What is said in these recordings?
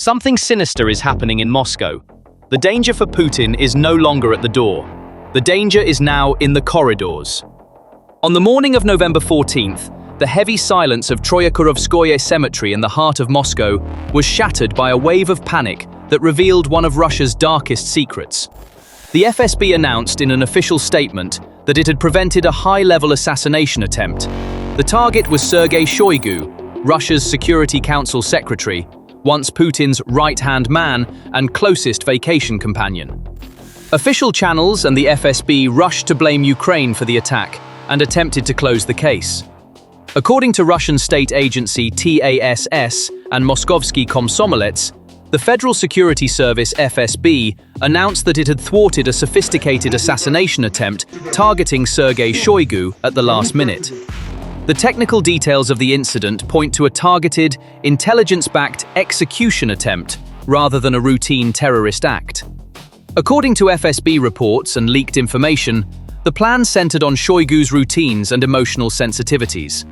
Something sinister is happening in Moscow. The danger for Putin is no longer at the door. The danger is now in the corridors. On the morning of November 14th, the heavy silence of Troyekurovskoye Cemetery in the heart of Moscow was shattered by a wave of panic that revealed one of Russia's darkest secrets. The FSB announced in an official statement that it had prevented a high-level assassination attempt. The target was Sergey Shoigu, Russia's Security Council secretary, once Putin's right-hand man and closest vacation companion. Official channels and the FSB rushed to blame Ukraine for the attack and attempted to close the case. According to Russian state agency TASS and Moskovsky Komsomolets, the Federal Security Service FSB announced that it had thwarted a sophisticated assassination attempt targeting Sergey Shoigu at the last minute. The technical details of the incident point to a targeted, intelligence-backed execution attempt rather than a routine terrorist act. According to FSB reports and leaked information, the plan centered on Shoigu's routines and emotional sensitivities.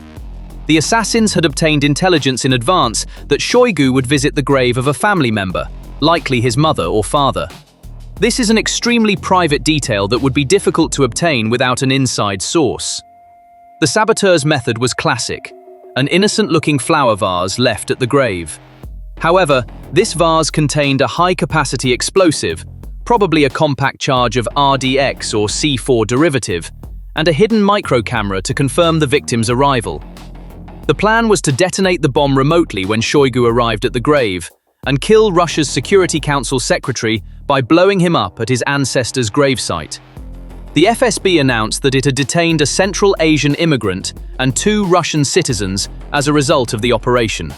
The assassins had obtained intelligence in advance that Shoigu would visit the grave of a family member, likely his mother or father. This is an extremely private detail that would be difficult to obtain without an inside source. The saboteur's method was classic, an innocent-looking flower vase left at the grave. However, this vase contained a high-capacity explosive, probably a compact charge of RDX or C4 derivative, and a hidden microcamera to confirm the victim's arrival. The plan was to detonate the bomb remotely when Shoigu arrived at the grave and kill Russia's Security Council secretary by blowing him up at his ancestor's gravesite. The FSB announced that it had detained a Central Asian immigrant and 2 Russian citizens as a result of the operation.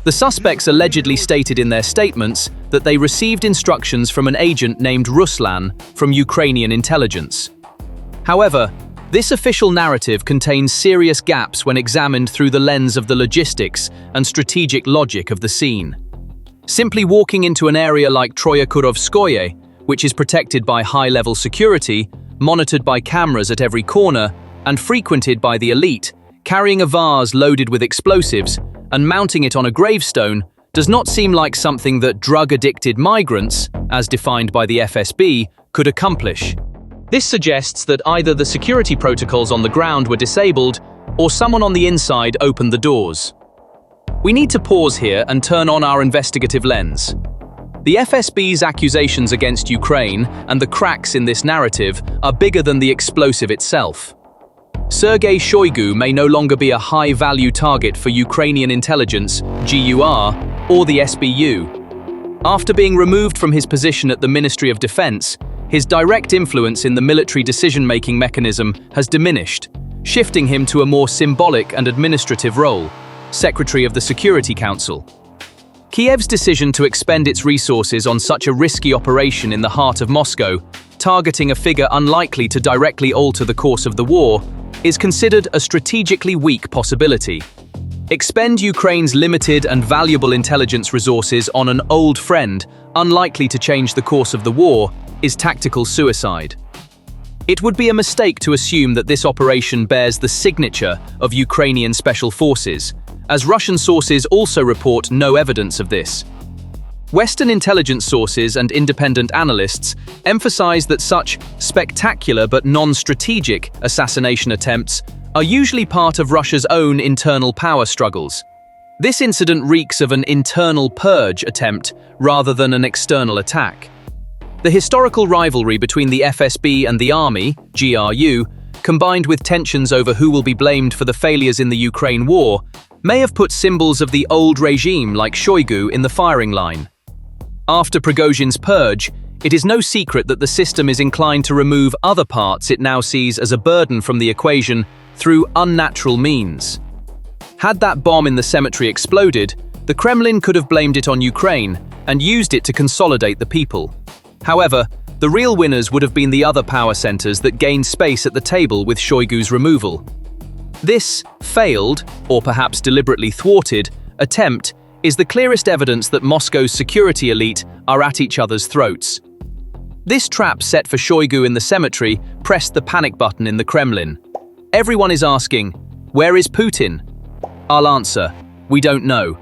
The suspects allegedly stated in their statements that they received instructions from an agent named Ruslan from Ukrainian intelligence. However, this official narrative contains serious gaps when examined through the lens of the logistics and strategic logic of the scene. Simply walking into an area like Troyekurovskoye, which is protected by high-level security, monitored by cameras at every corner, and frequented by the elite, carrying a vase loaded with explosives and mounting it on a gravestone does not seem like something that drug-addicted migrants, as defined by the FSB, could accomplish. This suggests that either the security protocols on the ground were disabled or someone on the inside opened the doors. We need to pause here and turn on our investigative lens. The FSB's accusations against Ukraine and the cracks in this narrative are bigger than the explosive itself. Sergey Shoigu may no longer be a high-value target for Ukrainian intelligence, GRU, or the SBU. After being removed from his position at the Ministry of Defense, his direct influence in the military decision-making mechanism has diminished, shifting him to a more symbolic and administrative role, Secretary of the Security Council. Kiev's decision to expend its resources on such a risky operation in the heart of Moscow, targeting a figure unlikely to directly alter the course of the war, is considered a strategically weak possibility. Expend Ukraine's limited and valuable intelligence resources on an old friend, unlikely to change the course of the war, is tactical suicide. It would be a mistake to assume that this operation bears the signature of Ukrainian special forces, as Russian sources also report no evidence of this. Western intelligence sources and independent analysts emphasize that such spectacular but non-strategic assassination attempts are usually part of Russia's own internal power struggles. This incident reeks of an internal purge attempt rather than an external attack. The historical rivalry between the FSB and the army, GRU, combined with tensions over who will be blamed for the failures in the Ukraine war, may have put symbols of the old regime like Shoigu in the firing line. After Prigozhin's purge, it is no secret that the system is inclined to remove other parts it now sees as a burden from the equation through unnatural means. Had that bomb in the cemetery exploded, the Kremlin could have blamed it on Ukraine and used it to consolidate the people. However, the real winners would have been the other power centers that gained space at the table with Shoigu's removal. This failed, or perhaps deliberately thwarted, attempt is the clearest evidence that Moscow's security elite are at each other's throats. This trap set for Shoigu in the cemetery pressed the panic button in the Kremlin. Everyone is asking, where is Putin? I'll answer, we don't know.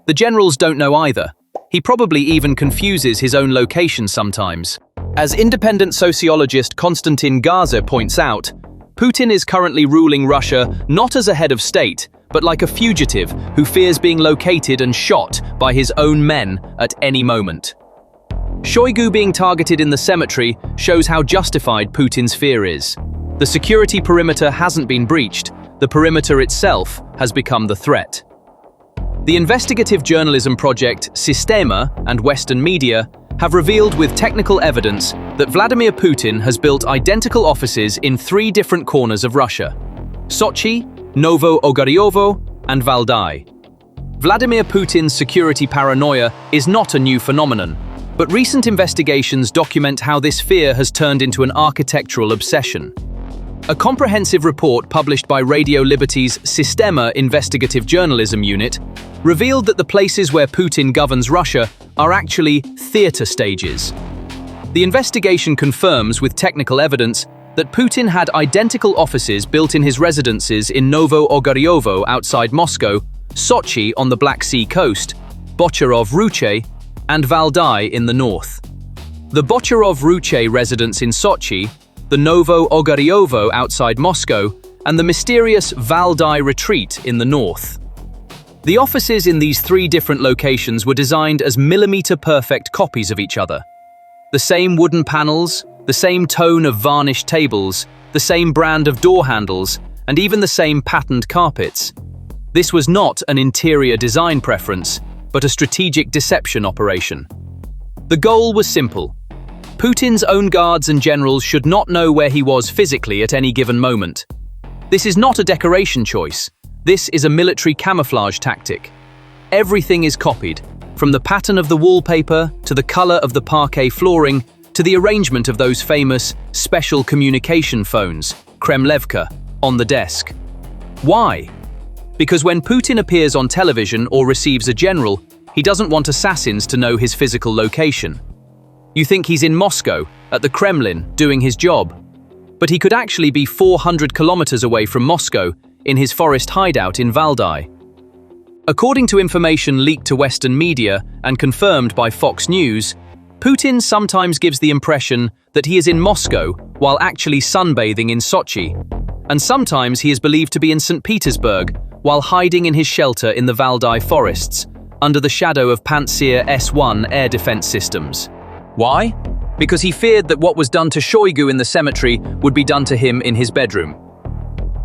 The generals don't know either. He probably even confuses his own location sometimes. As independent sociologist Konstantin Gaza points out, Putin is currently ruling Russia not as a head of state, but like a fugitive who fears being located and shot by his own men at any moment. Shoigu being targeted in the cemetery shows how justified Putin's fear is. The security perimeter hasn't been breached, the perimeter itself has become the threat. The investigative journalism project Systema and Western media have revealed with technical evidence that Vladimir Putin has built identical offices in 3 different corners of Russia: Sochi, Novo-Ogaryovo and Valdai. Vladimir Putin's security paranoia is not a new phenomenon, but recent investigations document how this fear has turned into an architectural obsession. A comprehensive report published by Radio Liberty's Systema investigative journalism unit revealed that the places where Putin governs Russia are actually theater stages. The investigation confirms with technical evidence that Putin had identical offices built in his residences in Novo-Ogaryovo outside Moscow, Sochi on the Black Sea coast, Bochorov-Ruche, and Valdai in the north. The Bochorov-Ruche residence in Sochi, the Novo-Ogaryovo outside Moscow, and the mysterious Valdai retreat in the north. The offices in these 3 different locations were designed as millimeter-perfect copies of each other. The same wooden panels, the same tone of varnished tables, the same brand of door handles, and even the same patterned carpets. This was not an interior design preference, but a strategic deception operation. The goal was simple. Putin's own guards and generals should not know where he was physically at any given moment. This is not a decoration choice. This is a military camouflage tactic. Everything is copied, from the pattern of the wallpaper to the color of the parquet flooring to the arrangement of those famous special communication phones, Kremlevka, on the desk. Why? Because when Putin appears on television or receives a general, he doesn't want assassins to know his physical location. You think he's in Moscow, at the Kremlin, doing his job. But he could actually be 400 kilometers away from Moscow, in his forest hideout in Valdai. According to information leaked to Western media and confirmed by Fox News, Putin sometimes gives the impression that he is in Moscow while actually sunbathing in Sochi, and sometimes he is believed to be in St. Petersburg while hiding in his shelter in the Valdai forests, under the shadow of Pantsir S-1 air defense systems. Why? Because he feared that what was done to Shoigu in the cemetery would be done to him in his bedroom.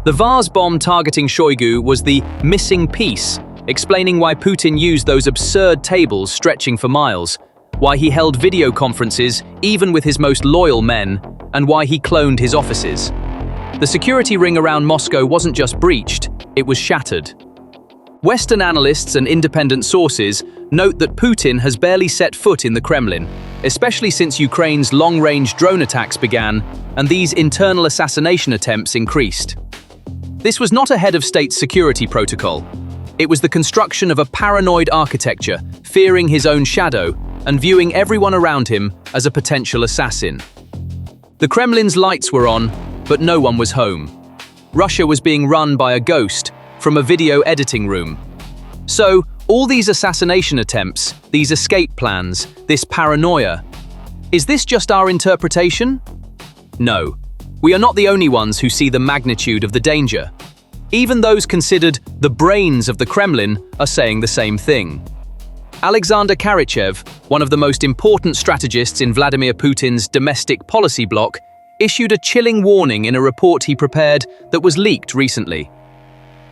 The vase bomb targeting Shoigu was the missing piece, explaining why Putin used those absurd tables stretching for miles, why he held video conferences even with his most loyal men, and why he cloned his offices. The security ring around Moscow wasn't just breached, it was shattered. Western analysts and independent sources note that Putin has barely set foot in the Kremlin, especially since Ukraine's long-range drone attacks began and these internal assassination attempts increased. This was not a head of state security protocol. It was the construction of a paranoid architecture, fearing his own shadow and viewing everyone around him as a potential assassin. The Kremlin's lights were on, but no one was home. Russia was being run by a ghost from a video editing room. So, all these assassination attempts, these escape plans, this paranoia, is this just our interpretation? No. We are not the only ones who see the magnitude of the danger. Even those considered the brains of the Kremlin are saying the same thing. Alexander Kharichev, one of the most important strategists in Vladimir Putin's domestic policy bloc, issued a chilling warning in a report he prepared that was leaked recently.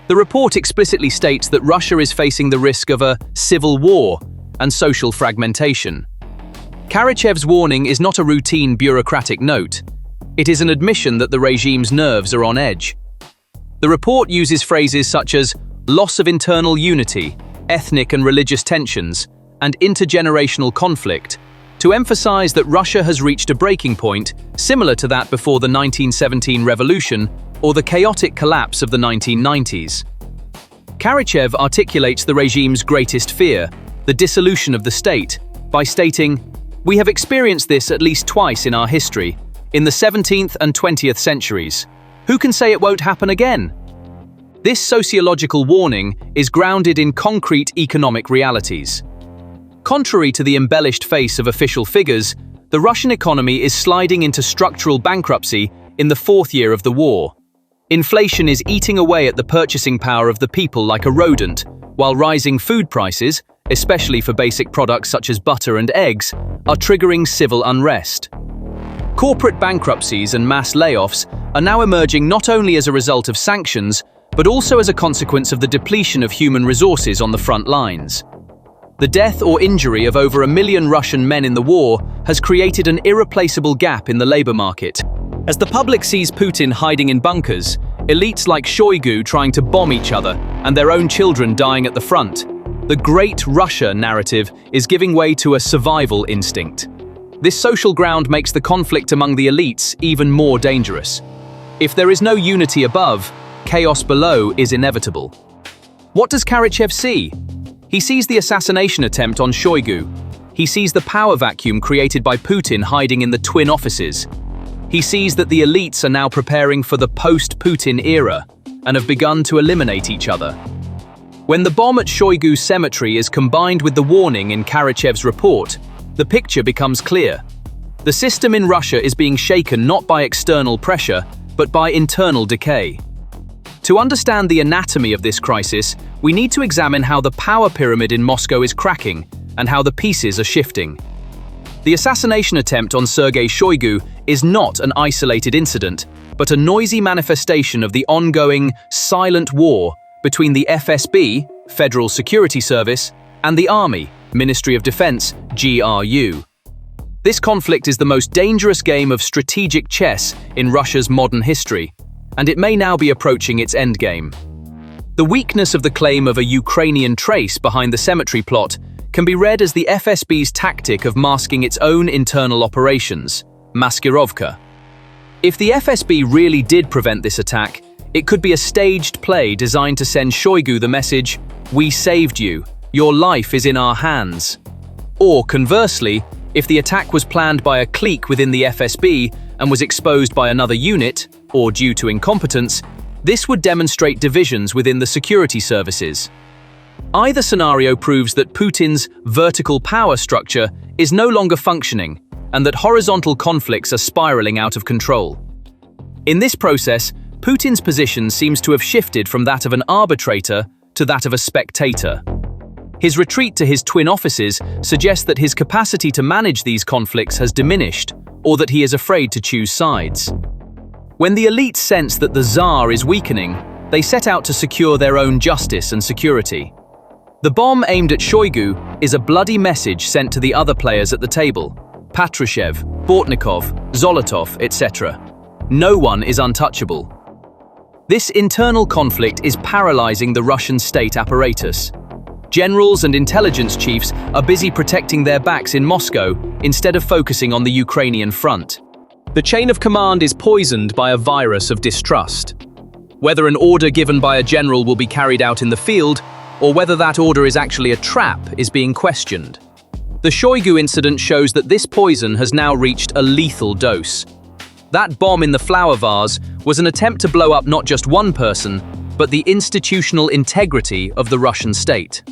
The report explicitly states that Russia is facing the risk of a civil war and social fragmentation. Kharichev's warning is not a routine bureaucratic note. It is an admission that the regime's nerves are on edge. The report uses phrases such as loss of internal unity, ethnic and religious tensions, and intergenerational conflict to emphasize that Russia has reached a breaking point similar to that before the 1917 revolution or the chaotic collapse of the 1990s. Kharichev articulates the regime's greatest fear, the dissolution of the state, by stating, "We have experienced this at least twice in our history, in the 17th and 20th centuries. Who can say it won't happen again?" This sociological warning is grounded in concrete economic realities. Contrary to the embellished face of official figures, the Russian economy is sliding into structural bankruptcy in the fourth year of the war. Inflation is eating away at the purchasing power of the people like a rodent, while rising food prices, especially for basic products such as butter and eggs, are triggering civil unrest. Corporate bankruptcies and mass layoffs are now emerging not only as a result of sanctions, but also as a consequence of the depletion of human resources on the front lines. The death or injury of over 1 million Russian men in the war has created an irreplaceable gap in the labor market. As the public sees Putin hiding in bunkers, elites like Shoigu trying to bomb each other, and their own children dying at the front, the Great Russia narrative is giving way to a survival instinct. This social ground makes the conflict among the elites even more dangerous. If there is no unity above, chaos below is inevitable. What does Kharichev see? He sees the assassination attempt on Shoigu. He sees the power vacuum created by Putin hiding in the twin offices. He sees that the elites are now preparing for the post-Putin era and have begun to eliminate each other. When the bomb at Shoigu's cemetery is combined with the warning in Kharichev's report, the picture becomes clear. The system in Russia is being shaken not by external pressure, but by internal decay. To understand the anatomy of this crisis, we need to examine how the power pyramid in Moscow is cracking and how the pieces are shifting. The assassination attempt on Sergey Shoigu is not an isolated incident, but a noisy manifestation of the ongoing, silent war between the FSB, Federal Security Service, and the Army, Ministry of Defense, GRU. This conflict is the most dangerous game of strategic chess in Russia's modern history, and it may now be approaching its endgame. The weakness of the claim of a Ukrainian trace behind the cemetery plot can be read as the FSB's tactic of masking its own internal operations, maskirovka. If the FSB really did prevent this attack, it could be a staged play designed to send Shoigu the message, "We saved you, your life is in our hands." Or conversely, if the attack was planned by a clique within the FSB and was exposed by another unit, or due to incompetence, this would demonstrate divisions within the security services. Either scenario proves that Putin's vertical power structure is no longer functioning and that horizontal conflicts are spiraling out of control. In this process, Putin's position seems to have shifted from that of an arbitrator to that of a spectator. His retreat to his twin offices suggests that his capacity to manage these conflicts has diminished, or that he is afraid to choose sides. When the elite sense that the Tsar is weakening, they set out to secure their own justice and security. The bomb aimed at Shoigu is a bloody message sent to the other players at the table: Patrushev, Bortnikov, Zolotov, etc. No one is untouchable. This internal conflict is paralyzing the Russian state apparatus. Generals and intelligence chiefs are busy protecting their backs in Moscow instead of focusing on the Ukrainian front. The chain of command is poisoned by a virus of distrust. Whether an order given by a general will be carried out in the field, or whether that order is actually a trap, is being questioned. The Shoigu incident shows that this poison has now reached a lethal dose. That bomb in the flower vase was an attempt to blow up not just one person, but the institutional integrity of the Russian state.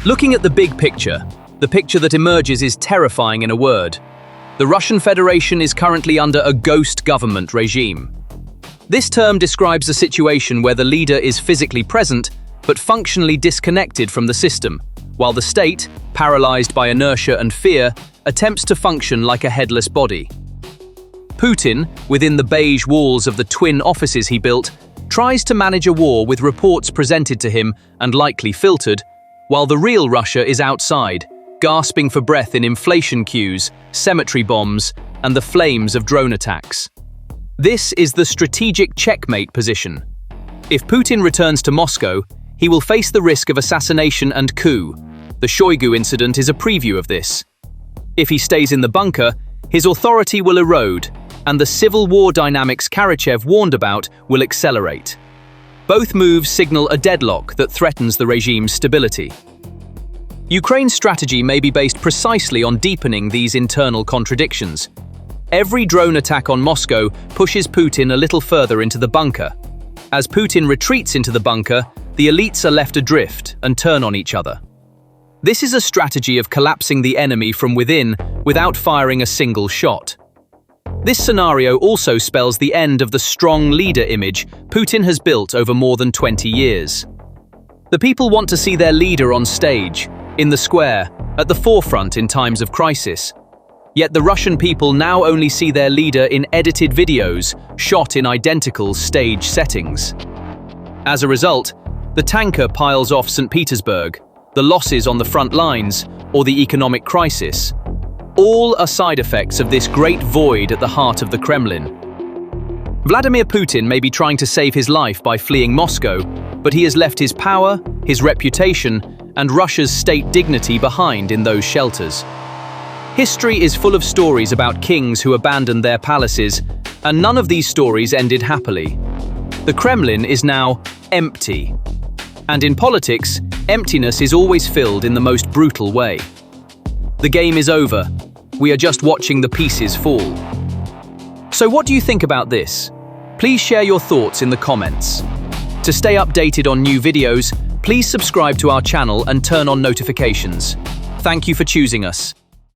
Looking at the big picture, the picture that emerges is terrifying in a word. The Russian Federation is currently under a ghost government regime. This term describes a situation where the leader is physically present, but functionally disconnected from the system, while the state, paralyzed by inertia and fear, attempts to function like a headless body. Putin, within the beige walls of the twin offices he built, tries to manage a war with reports presented to him and likely filtered, while the real Russia is outside, gasping for breath in inflation queues, cemetery bombs, and the flames of drone attacks. This is the strategic checkmate position. If Putin returns to Moscow, he will face the risk of assassination and coup. The Shoigu incident is a preview of this. If he stays in the bunker, his authority will erode, and the civil war dynamics Kharichev warned about will accelerate. Both moves signal a deadlock that threatens the regime's stability. Ukraine's strategy may be based precisely on deepening these internal contradictions. Every drone attack on Moscow pushes Putin a little further into the bunker. As Putin retreats into the bunker, the elites are left adrift and turn on each other. This is a strategy of collapsing the enemy from within without firing a single shot. This scenario also spells the end of the strong leader image Putin has built over more than 20 years. The people want to see their leader on stage, in the square, at the forefront in times of crisis. Yet the Russian people now only see their leader in edited videos, shot in identical stage settings. As a result, the tanker piles off St. Petersburg, the losses on the front lines, or the economic crisis. All are side effects of this great void at the heart of the Kremlin. Vladimir Putin may be trying to save his life by fleeing Moscow, but he has left his power, his reputation, and Russia's state dignity behind in those shelters. History is full of stories about kings who abandoned their palaces, and none of these stories ended happily. The Kremlin is now empty. And in politics, emptiness is always filled in the most brutal way. The game is over. We are just watching the pieces fall. So what do you think about this? Please share your thoughts in the comments. To stay updated on new videos, please subscribe to our channel and turn on notifications. Thank you for choosing us.